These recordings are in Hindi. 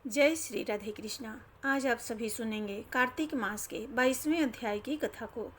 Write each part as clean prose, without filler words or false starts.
जय श्री राधे कृष्णा। आज आप सभी सुनेंगे कार्तिक मास के 22वें अध्याय की कथा को।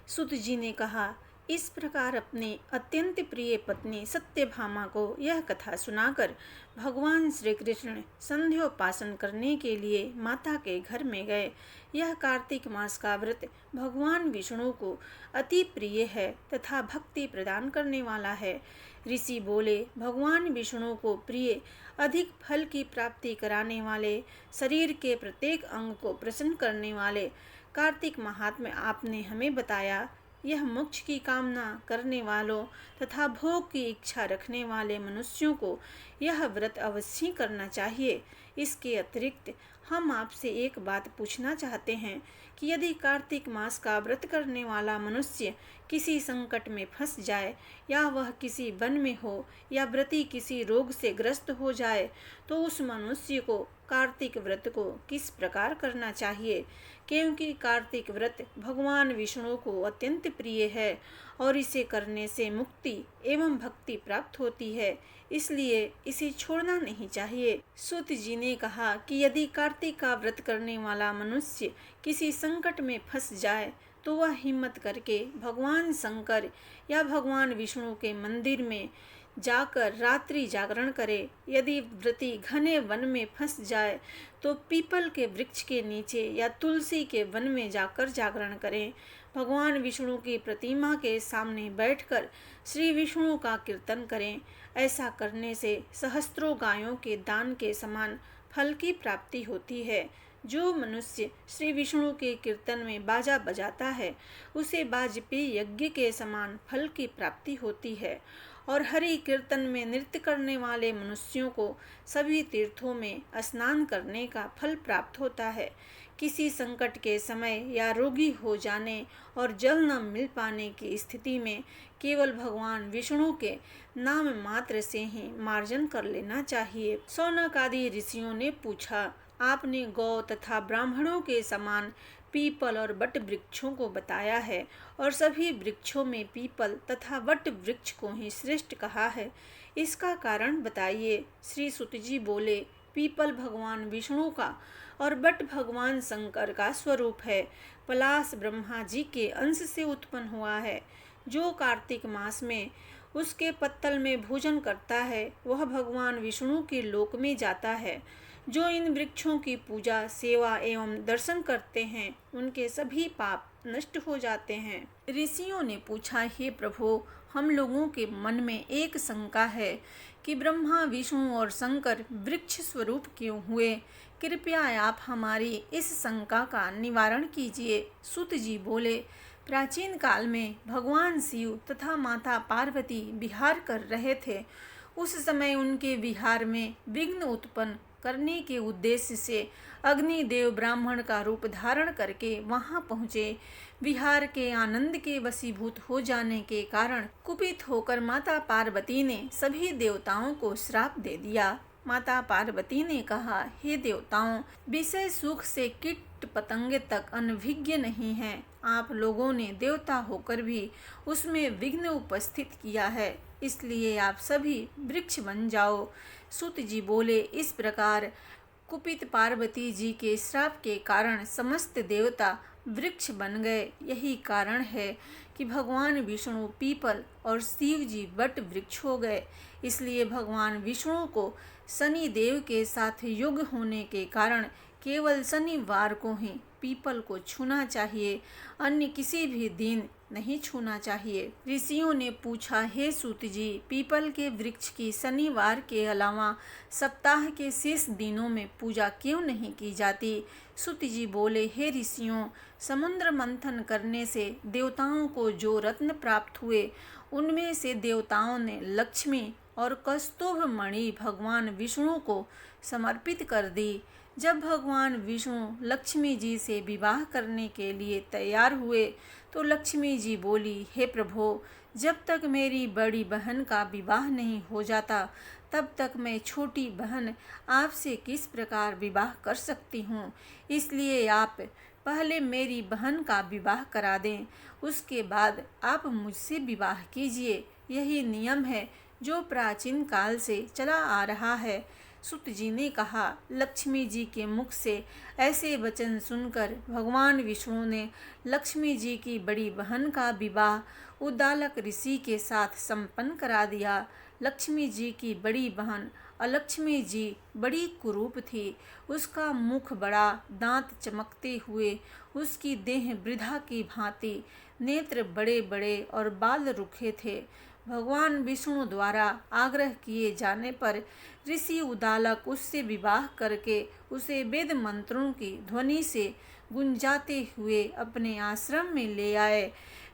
सुत जी ने कहा, इस प्रकार अपने अत्यंत प्रिय पत्नी सत्यभामा को यह कथा सुनाकर भगवान श्री कृष्ण संध्योपासन करने के लिए माता के घर में गए। यह कार्तिक मास का व्रत भगवान विष्णु को अति प्रिय है तथा भक्ति प्रदान करने वाला है। ऋषि बोले, भगवान विष्णु को प्रिय, अधिक फल की प्राप्ति कराने वाले, शरीर के प्रत्येक अंग को प्रसन्न करने वाले कार्तिक महात्म्य आपने हमें बताया। यह मोक्ष की कामना करने वालों तथा भोग की इच्छा रखने वाले मनुष्यों को यह व्रत अवश्य करना चाहिए। इसके अतिरिक्त हम आपसे एक बात पूछना चाहते हैं कि यदि कार्तिक मास का व्रत करने वाला मनुष्य किसी संकट में फंस जाए, या वह किसी वन में हो, या व्रती किसी रोग से ग्रस्त हो जाए, तो उस मनुष्य को कार्तिक व्रत को किस प्रकार करना चाहिए। क्योंकि कार्तिक व्रत भगवान विष्णु को अत्यंत प्रिय है और इसे करने से मुक्ति एवं भक्ति प्राप्त होती है, इसलिए इसे छोड़ना नहीं चाहिए। सुत जी ने कहा कि यदि कार्तिक का व्रत करने वाला मनुष्य किसी संकट में फंस जाए, तो वह हिम्मत करके भगवान शंकर या भगवान विष्णु के मंदिर में जाकर रात्रि जागरण करे। यदि व्रती घने वन में फंस जाए तो पीपल के वृक्ष के नीचे या तुलसी के वन में जाकर जागरण करें। भगवान विष्णु की प्रतिमा के सामने बैठकर श्री विष्णु का कीर्तन करें। ऐसा करने से सहस्त्रों गायों के दान के समान फल की प्राप्ति होती है। जो मनुष्य श्री विष्णु के कीर्तन में बाजा बजाता है, उसे वाजपेयी यज्ञ के समान फल की प्राप्ति होती है। और हरि कीर्तन में नृत्य करने वाले मनुष्यों को सभी तीर्थों में स्नान करने का फल प्राप्त होता है। किसी संकट के समय या रोगी हो जाने और जल न मिल पाने की स्थिति में केवल भगवान विष्णु के नाम मात्र से ही मार्जन कर लेना चाहिए। शौनक आदि ऋषियों ने पूछा, आपने गौ तथा ब्राह्मणों के समान पीपल और वट वृक्षों को बताया है, और सभी वृक्षों में पीपल तथा वट वृक्ष को ही श्रेष्ठ कहा है। इसका कारण बताइए। श्री सुत जी बोले, पीपल भगवान विष्णु का और वट भगवान शंकर का स्वरूप है। पलाश ब्रह्मा जी के अंश से उत्पन्न हुआ है। जो कार्तिक मास में उसके पत्तल में भोजन करता है, वह भगवान विष्णु के लोक में जाता है। जो इन वृक्षों की पूजा, सेवा एवं दर्शन करते हैं, उनके सभी पाप नष्ट हो जाते हैं। ऋषियों ने पूछा, हे प्रभु, हम लोगों के मन में एक शंका है कि ब्रह्मा विष्णु और शंकर वृक्ष स्वरूप क्यों हुए। कृपया आप हमारी इस शंका का निवारण कीजिए। सुत जी बोले, प्राचीन काल में भगवान शिव तथा माता पार्वती विहार कर रहे थे। उस समय उनके विहार में विघ्न उत्पन्न करने के उद्देश्य से अग्निदेव ब्राह्मण का रूप धारण करके वहां पहुँचे। विहार के आनंद के वशीभूत हो जाने के कारण कुपित होकर माता पार्वती ने सभी देवताओं को श्राप दे दिया। माता पार्वती ने कहा, हे देवताओं, विषय सुख से कीट पतंगे तक अनभिज्ञ नहीं हैं। आप लोगों ने देवता होकर भी उसमें विघ्न उपस्थित किया है, इसलिए आप सभी वृक्ष बन जाओ। सुत जी बोले, इस प्रकार कुपित पार्वती जी के श्राप के कारण समस्त देवता वृक्ष बन गए। यही कारण है कि भगवान विष्णु पीपल और शिव जी वट वृक्ष हो गए। इसलिए भगवान विष्णु को शनि देव के साथ युग होने के कारण केवल शनिवार को ही पीपल को छूना चाहिए, अन्य किसी भी दिन नहीं छूना चाहिए। ऋषियों ने पूछा, हे सूत जी, पीपल के वृक्ष की शनिवार के अलावा सप्ताह के शेष दिनों में पूजा क्यों नहीं की जाती। सूत जी बोले, हे ऋषियों, समुद्र मंथन करने से देवताओं को जो रत्न प्राप्त हुए, उनमें से देवताओं ने लक्ष्मी और कस्तूभ मणि भगवान विष्णु को समर्पित कर दी। जब भगवान विष्णु लक्ष्मी जी से विवाह करने के लिए तैयार हुए, तो लक्ष्मी जी बोली, हे प्रभु, जब तक मेरी बड़ी बहन का विवाह नहीं हो जाता, तब तक मैं छोटी बहन आपसे किस प्रकार विवाह कर सकती हूँ। इसलिए आप पहले मेरी बहन का विवाह करा दें, उसके बाद आप मुझसे विवाह कीजिए। यही नियम है जो प्राचीन काल से चला आ रहा है। सूत जी ने कहा। लक्ष्मी जी के मुख से ऐसे वचन सुनकर भगवान विष्णु ने लक्ष्मी जी की बड़ी बहन का विवाह उद्दालक ऋषि के साथ संपन्न करा दिया। लक्ष्मी जी की बड़ी बहन अलक्ष्मी जी बड़ी कुरूप थी। उसका मुख बड़ा, दांत चमकते हुए, उसकी देह वृद्धा की भांति, नेत्र बड़े बड़े और बाल रुखे थे। भगवान विष्णु द्वारा आग्रह किए जाने पर ऋषि उद्दालक उससे विवाह करके उसे वेद मंत्रों की ध्वनि से गुंजाते हुए अपने आश्रम में ले आए।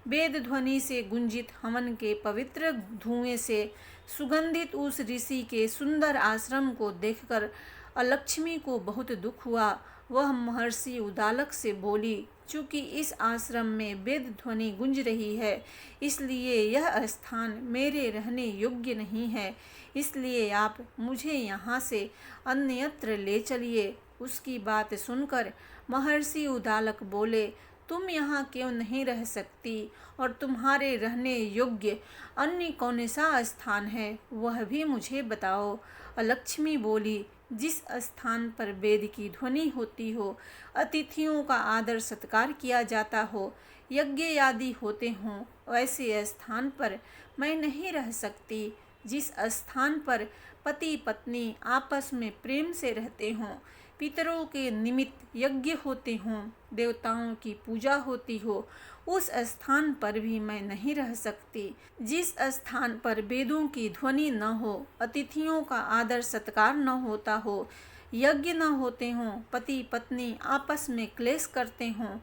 वेद ध्वनि से गुंजित हवन के पवित्र धुएं से सुगंधित उस ऋषि के सुंदर आश्रम को देखकर अलक्ष्मी को बहुत दुख हुआ। वह महर्षि उद्दालक से बोली, चूंकि इस आश्रम में वेद ध्वनि गूंज रही है, इसलिए यह स्थान मेरे रहने योग्य नहीं है, इसलिए आप मुझे यहाँ से अन्यत्र ले चलिए। उसकी बात सुनकर महर्षि उद्दालक बोले, तुम यहाँ क्यों नहीं रह सकती और तुम्हारे रहने योग्य अन्य कौन सा स्थान है, वह भी मुझे बताओ। अलक्ष्मी बोली, जिस स्थान पर वेद की ध्वनि होती हो, अतिथियों का आदर सत्कार किया जाता हो, यज्ञ आदि होते हों, वैसे स्थान पर मैं नहीं रह सकती। जिस स्थान पर पति पत्नी आपस में प्रेम से रहते हों, पितरों के निमित्त यज्ञ होते हों, देवताओं की पूजा होती हो, उस स्थान पर भी मैं नहीं रह सकती। जिस स्थान पर वेदों की ध्वनि न हो, अतिथियों का आदर सत्कार न होता हो, यज्ञ न होते हों, पति पत्नी आपस में क्लेश करते हों,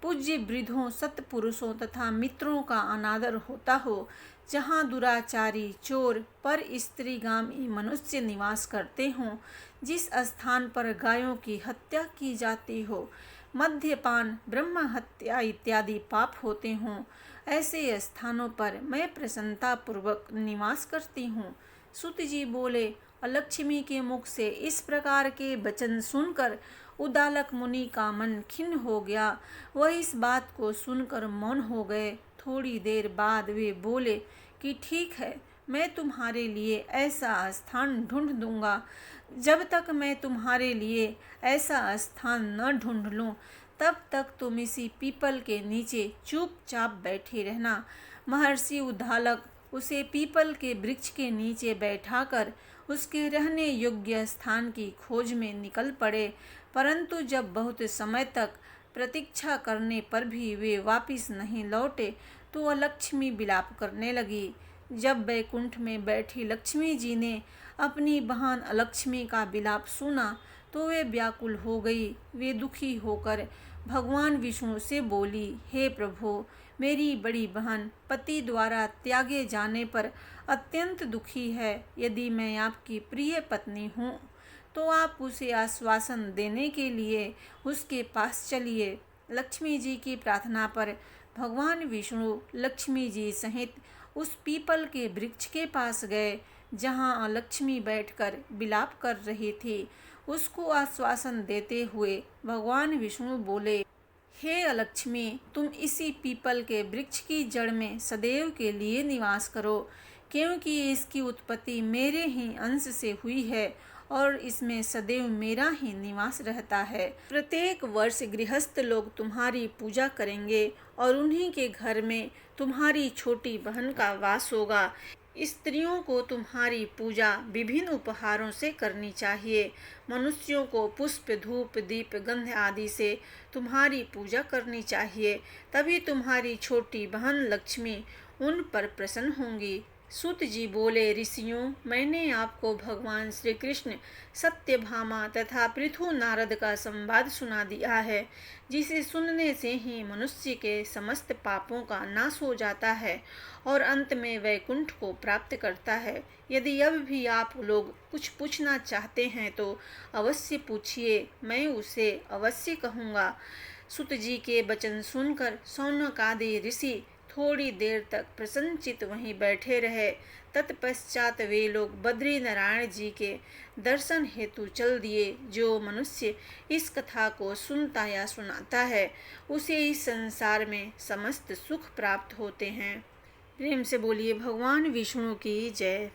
पूज्य वृद्धों सत्पुरुषों तथा मित्रों का अनादर होता हो, जहाँ दुराचारी चोर पर स्त्रीगामी मनुष्य निवास करते हों, जिस स्थान पर गायों की हत्या की जाती हो, मद्यपान ब्रह्म हत्या इत्यादि पाप होते हों, ऐसे स्थानों पर मैं प्रसन्नतापूर्वक निवास करती हूँ। सूत जी बोले, अलक्ष्मी के मुख से इस प्रकार के वचन सुनकर उद्दालक मुनि का मन खिन्न हो गया। वह इस बात को सुनकर मौन हो गए। थोड़ी देर बाद वे बोले कि ठीक है, मैं तुम्हारे लिए ऐसा स्थान ढूंढ दूंगा। जब तक मैं तुम्हारे लिए ऐसा स्थान न ढूंढ लूं, तब तक तुम इसी पीपल के नीचे चुपचाप बैठे रहना। महर्षि उद्दालक उसे पीपल के वृक्ष के नीचे बैठाकर उसके रहने योग्य स्थान की खोज में निकल पड़े, परंतु जब बहुत समय तक प्रतीक्षा करने पर भी वे वापिस नहीं लौटे, तो वह लक्ष्मी विलाप करने लगी। जब वैकुंठ में बैठी लक्ष्मी जी ने अपनी बहन अलक्ष्मी का विलाप सुना, तो वे व्याकुल हो गई। वे दुखी होकर भगवान विष्णु से बोली, हे प्रभु, मेरी बड़ी बहन पति द्वारा त्यागे जाने पर अत्यंत दुखी है। यदि मैं आपकी प्रिय पत्नी हूँ, तो आप उसे आश्वासन देने के लिए उसके पास चलिए। लक्ष्मी जी की प्रार्थना पर भगवान विष्णु लक्ष्मी जी सहित उस पीपल के वृक्ष के पास गए, जहाँ लक्ष्मी बैठकर विलाप कर रही थी। उसको आश्वासन देते हुए भगवान विष्णु बोले, हे अलक्ष्मी, तुम इसी पीपल के वृक्ष की जड़ में सदैव के लिए निवास करो, क्योंकि इसकी उत्पत्ति मेरे ही अंश से हुई है और इसमें सदैव मेरा ही निवास रहता है। प्रत्येक वर्ष गृहस्थ लोग तुम्हारी पूजा करेंगे और उन्हीं के घर में तुम्हारी छोटी बहन का वास होगा। स्त्रियों को तुम्हारी पूजा विभिन्न उपहारों से करनी चाहिए। मनुष्यों को पुष्प धूप दीप गंध आदि से तुम्हारी पूजा करनी चाहिए, तभी तुम्हारी छोटी बहन लक्ष्मी उन पर प्रसन्न होंगी। सूत जी बोले, ऋषियों, मैंने आपको भगवान श्री कृष्ण सत्यभामा तथा पृथु नारद का संवाद सुना दिया है, जिसे सुनने से ही मनुष्य के समस्त पापों का नाश हो जाता है और अंत में वैकुंठ को प्राप्त करता है। यदि अब भी आप लोग कुछ पूछना चाहते हैं तो अवश्य पूछिए, मैं उसे अवश्य कहूँगा। सूत जी के वचन सुनकर शौनक आदि ऋषि थोड़ी देर तक प्रसन्नचित वहीं बैठे रहे। तत्पश्चात वे लोग बद्री नारायण जी के दर्शन हेतु चल दिए। जो मनुष्य इस कथा को सुनता या सुनाता है, उसे इस संसार में समस्त सुख प्राप्त होते हैं। प्रेम से बोलिए भगवान विष्णु की जय।